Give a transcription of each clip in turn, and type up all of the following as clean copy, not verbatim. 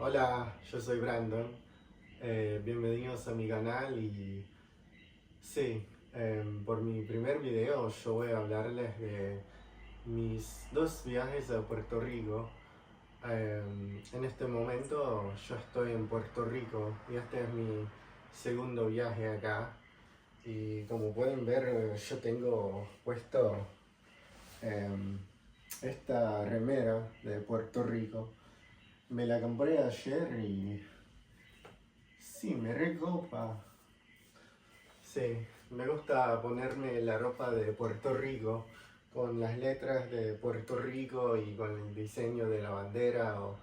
Hola, yo soy Brandon. Bienvenidos a mi canal y sí, por mi primer video yo voy a hablarles de mis dos viajes a Puerto Rico. En este momento yo estoy en Puerto Rico y este es mi segundo viaje acá. Y como pueden ver, yo tengo puesto em, esta remera de Puerto Rico. Me la compré ayer y sí, me recopa. Sí, me gusta ponerme la ropa de Puerto Rico con las letras de Puerto Rico y con el diseño de la bandera o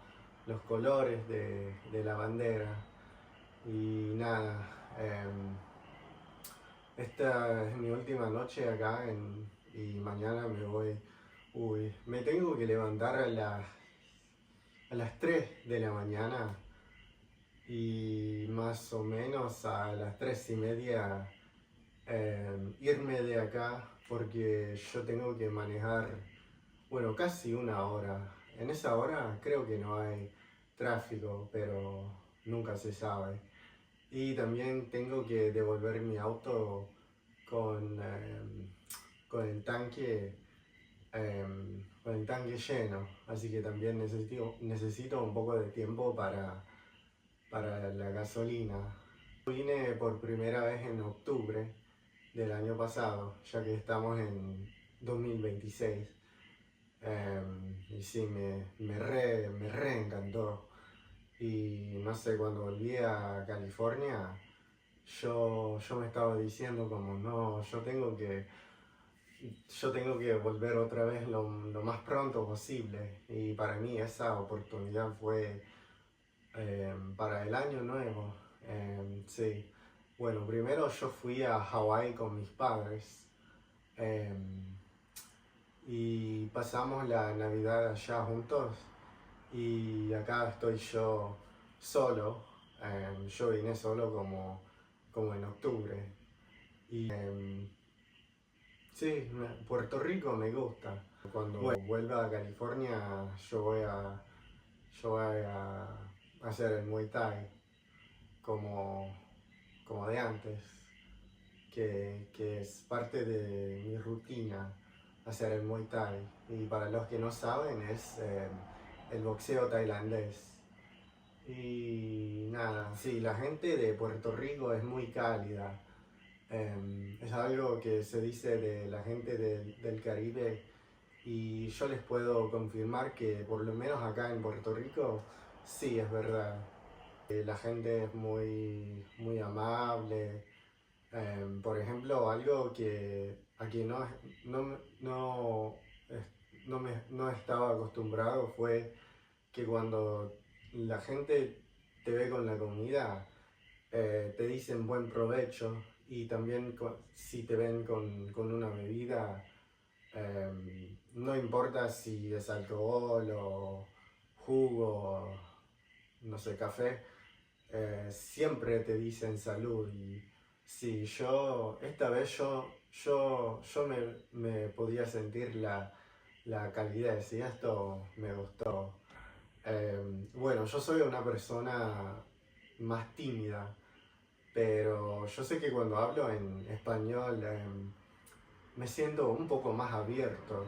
los colores de la bandera. Y nada, esta es mi última noche acá y mañana me voy. Uy, me tengo que levantar a las 3 de la mañana y más o menos a las 3:30 irme de acá porque yo tengo que manejar, bueno, casi una hora. En esa hora creo que no hay tráfico, pero nunca se sabe. Y también tengo que devolver mi auto con, con el tanque, con el tanque lleno, así que también necesito un poco de tiempo para la gasolina. Vine por primera vez en octubre del año pasado, ya que estamos en 2026. Y sí, me re encantó. Y no sé, cuando volví a California, yo me estaba diciendo como, no, yo tengo que volver otra vez lo más pronto posible. Y para mí esa oportunidad fue para el año nuevo. Sí. Bueno, primero yo fui a Hawái con mis padres y pasamos la Navidad allá juntos y acá estoy yo solo. Yo vine solo como en octubre y sí, Puerto Rico me gusta. Cuando vuelva a California yo voy a hacer el Muay Thai como, como de antes, que es parte de mi rutina hacer el Muay Thai. Y para los que no saben, es el boxeo tailandés. Y nada, sí, la gente de Puerto Rico es muy cálida. Es algo que se dice de la gente del Caribe y yo les puedo confirmar que por lo menos acá en Puerto Rico sí es verdad. La gente es muy amable. Por ejemplo, algo que aquí no, no, no estaba acostumbrado fue que cuando la gente te ve con la comida, te dicen buen provecho y también si te ven con una bebida, no importa si es alcohol o jugo, no sé, café, siempre te dicen salud. Y sí, esta vez yo me podía sentir la calidez y esto me gustó. Bueno, yo soy una persona más tímida, pero yo sé que cuando hablo en español me siento un poco más abierto.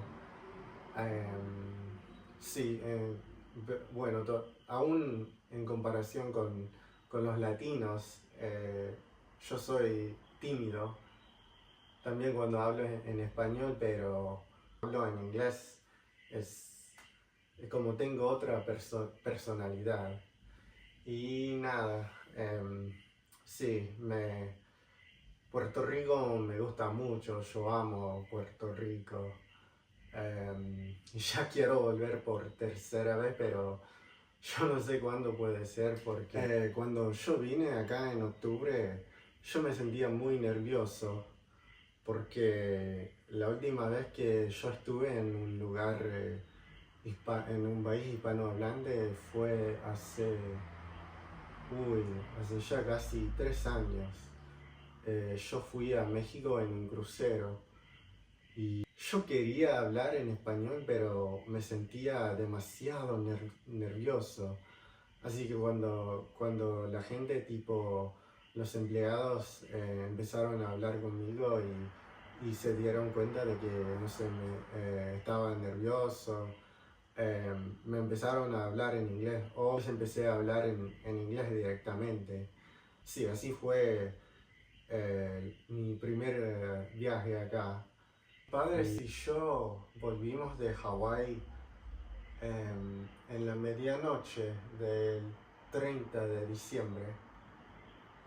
Sí, bueno, aún en comparación con los latinos, yo soy tímido también cuando hablo en español, pero hablo en inglés es como tengo otra personalidad. Y nada, sí, Puerto Rico me gusta mucho, yo amo Puerto Rico. Y ya quiero volver por tercera vez, pero yo no sé cuándo puede ser porque cuando yo vine acá en octubre yo me sentía muy nervioso porque la última vez que yo estuve en un lugar, en un país hispanohablante fue hace ya casi 3 años. Yo fui a México en un crucero y yo quería hablar en español, pero me sentía demasiado nervioso. Así que cuando la gente, tipo los empleados, empezaron a hablar conmigo y se dieron cuenta de que, no sé, estaba nervioso, me empezaron a hablar en inglés o empecé a hablar en inglés directamente. Sí, así fue mi primer viaje acá. Mis padres y yo volvimos de Hawái en la medianoche del 30 de diciembre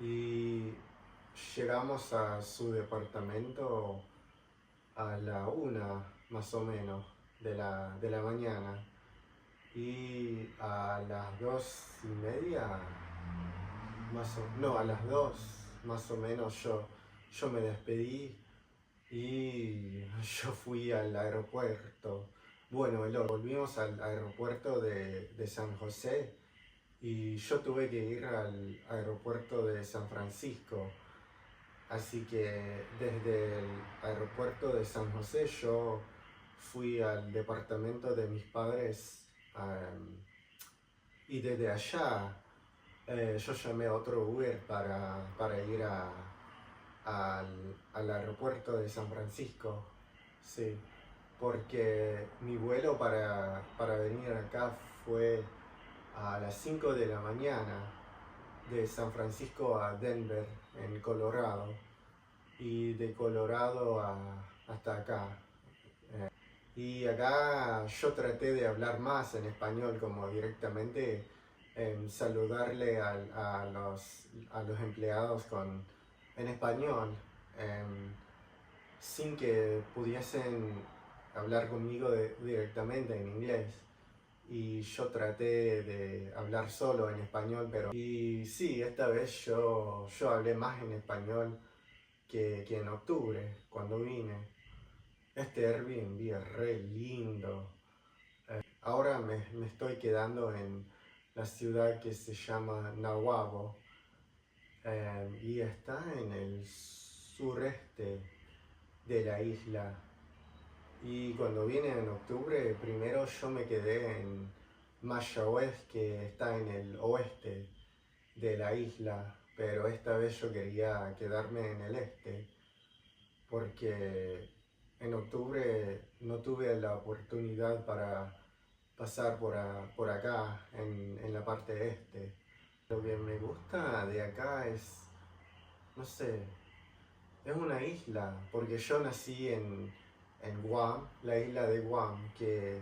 y llegamos a su departamento a la 1 más o menos de la mañana y a las 2:30 no, a las 2 más o menos yo me despedí y yo fui al aeropuerto. Bueno, volvimos al aeropuerto de San José y yo tuve que ir al aeropuerto de San Francisco. Así que desde el aeropuerto de San José yo fui al departamento de mis padres, y desde allá yo llamé a otro Uber para ir al aeropuerto de San Francisco. Sí, porque mi vuelo para venir acá fue a las 5 de la mañana de San Francisco a Denver, en Colorado, y de Colorado hasta acá. Y acá yo traté de hablar más en español, como directamente saludarle a los empleados en español, sin que pudiesen hablar conmigo directamente en inglés. Y yo traté de hablar solo en español, pero... Y sí, esta vez yo hablé más en español que en octubre, cuando vine. Este Airbnb es re lindo. Ahora me estoy quedando en la ciudad que se llama Nahuabo, y está en el sureste de la isla. Y cuando vine en octubre, primero yo me quedé en Mayagüez, que está en el oeste de la isla, pero esta vez yo quería quedarme en el este, porque en octubre no tuve la oportunidad para pasar por acá, en la parte este. Lo que me gusta de acá es, no sé, es una isla, porque yo nací en Guam, la isla de Guam, que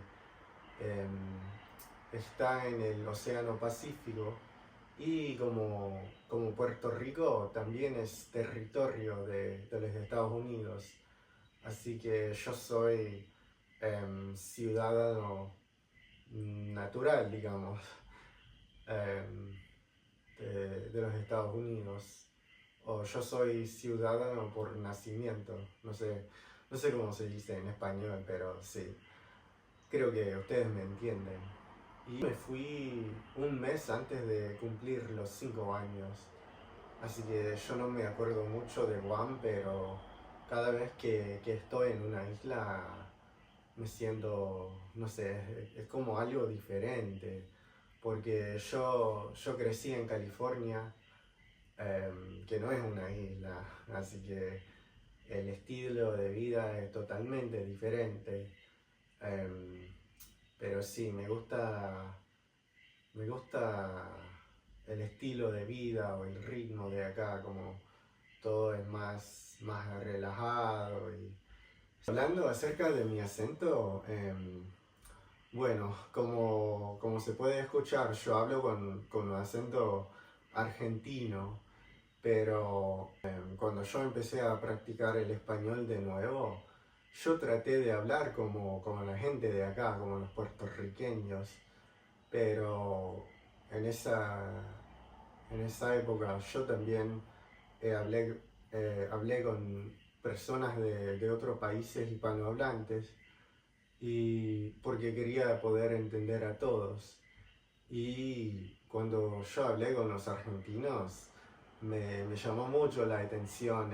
está en el Océano Pacífico, y como Puerto Rico también es territorio de los Estados Unidos. Así que yo soy ciudadano natural, digamos, de los Estados Unidos. O yo soy ciudadano por nacimiento. No sé cómo se dice en español, pero sí. Creo que ustedes me entienden. Y me fui un mes antes de cumplir los 5 años. Así que yo no me acuerdo mucho de Guam, pero cada vez que estoy en una isla me siento, no sé, es como algo diferente. Porque yo crecí en California, que no es una isla, así que el estilo de vida es totalmente diferente. Pero sí, me gusta el estilo de vida o el ritmo de acá, como todo es más relajado. Y hablando acerca de mi acento, bueno, como se puede escuchar, yo hablo con un acento argentino, pero cuando yo empecé a practicar el español de nuevo, yo traté de hablar como la gente de acá, como los puertorriqueños, pero en esa época yo también hablé con personas de otros países hispanohablantes, y porque quería poder entender a todos. Y cuando yo hablé con los argentinos, me llamó mucho la atención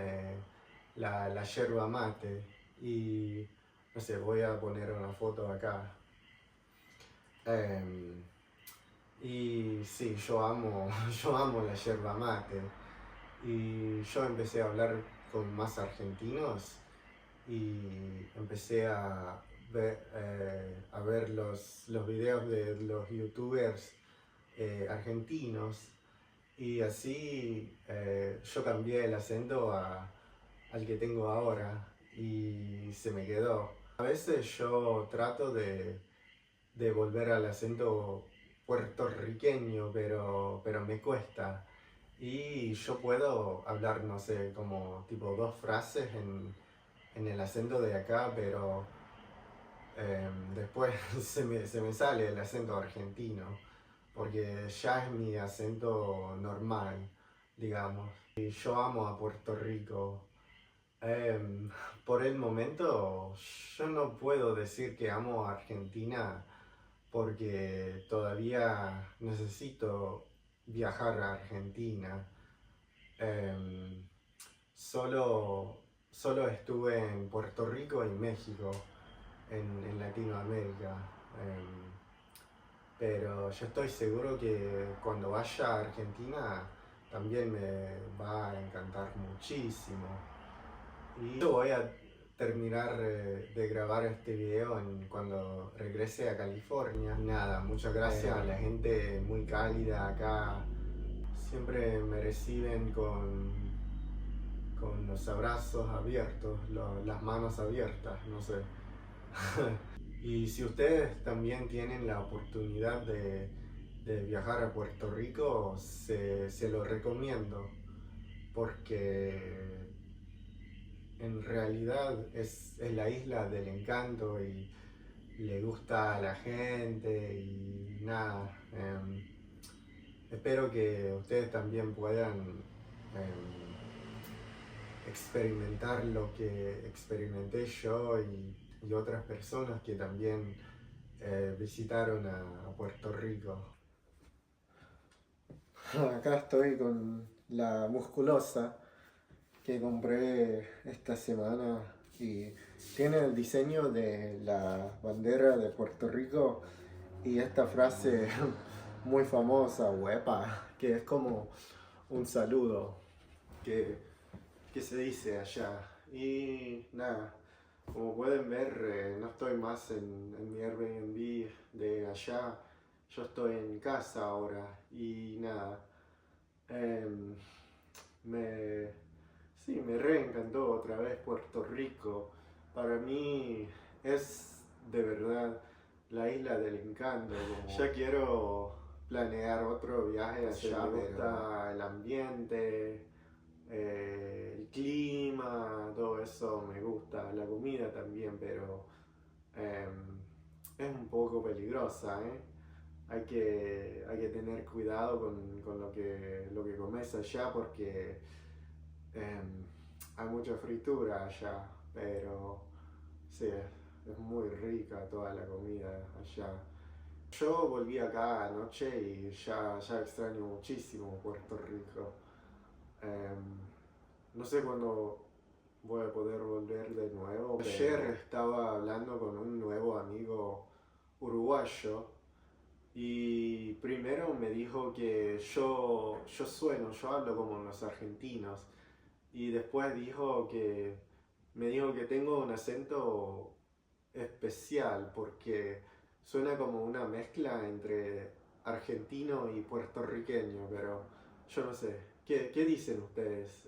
la yerba mate. Y no sé, voy a poner una foto acá. Y sí, yo amo la yerba mate. Y yo empecé a hablar con más argentinos y empecé a ver los videos de los youtubers argentinos y así yo cambié el acento al que tengo ahora y se me quedó. A veces yo trato de volver al acento puertorriqueño, pero me cuesta. Y yo puedo hablar, no sé, como tipo dos frases en el acento de acá, pero después se me sale el acento argentino, porque ya es mi acento normal, digamos. Y yo amo a Puerto Rico. Em, por el momento, yo no puedo decir que amo a Argentina porque todavía necesito viajar a Argentina. Em, solo, solo estuve en Puerto Rico y México, en Latinoamérica. Em, pero yo estoy seguro que cuando vaya a Argentina también me va a encantar muchísimo. Y yo voy a terminar de grabar este video cuando regrese a California. Nada, muchas gracias a la gente muy cálida acá. Siempre me reciben con los abrazos abiertos, las manos abiertas, no sé. Y si ustedes también tienen la oportunidad de viajar a Puerto Rico, se lo recomiendo, porque en realidad es la isla del encanto y le gusta a la gente y nada. Espero que ustedes también puedan experimentar lo que experimenté yo y otras personas que también visitaron a Puerto Rico. Acá estoy con la musculosa que compré esta semana y tiene el diseño de la bandera de Puerto Rico y esta frase muy famosa, huepa, que es como un saludo que, que se dice allá. Y nada, como pueden ver, no estoy más en mi Airbnb de allá, yo estoy en casa ahora y nada. em, me, sí, me reencantó otra vez Puerto Rico. Para mí es de verdad la isla del encanto. Ya quiero planear otro viaje allá. Me gusta el ambiente, el clima, todo eso me gusta. La comida también, pero es un poco peligrosa, ¿eh? Hay que tener cuidado con lo que comes allá porque hay mucha fritura allá, pero sí, es muy rica toda la comida allá. Yo volví acá anoche y ya extraño muchísimo Puerto Rico. No sé cuándo voy a poder volver de nuevo. Ayer estaba hablando con un nuevo amigo uruguayo y primero me dijo que yo hablo como los argentinos. Y después me dijo que tengo un acento especial porque suena como una mezcla entre argentino y puertorriqueño, pero yo no sé. ¿Qué dicen ustedes?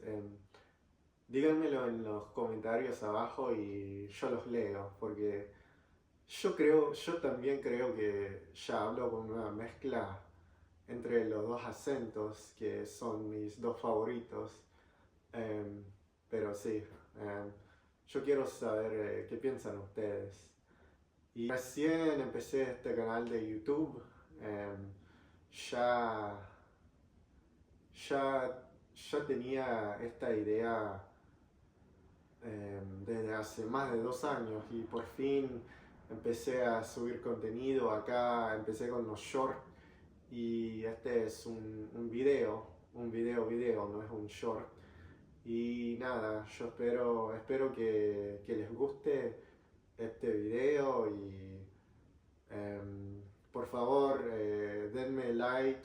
Díganmelo en los comentarios abajo y yo los leo, porque yo también creo que ya hablo con una mezcla entre los dos acentos que son mis dos favoritos. Em, pero sí, yo quiero saber qué piensan ustedes. Y recién empecé este canal de YouTube. em, ya, ya, ya tenía esta idea desde hace más de 2 años y por fin empecé a subir contenido acá, empecé con los shorts y este es un video, no es un short. Y nada, yo espero que les guste este video y por favor denme like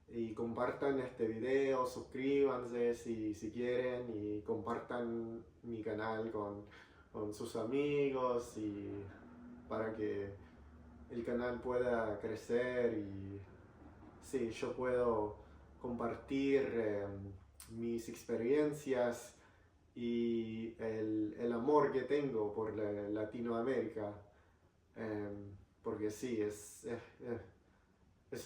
y compartan este video, suscríbanse si quieren y compartan mi canal con sus amigos y para que el canal pueda crecer y sí, yo puedo compartir mis experiencias y el amor que tengo por Latinoamérica. Porque sí, es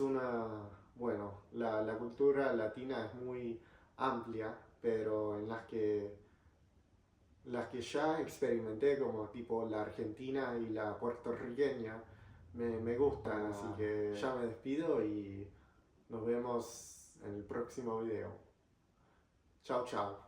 una, bueno, la cultura latina es muy amplia, pero en las que ya experimenté, como tipo la argentina y la puertorriqueña, me gustan, así que ya me despido y nos vemos en el próximo video. Chao, chao.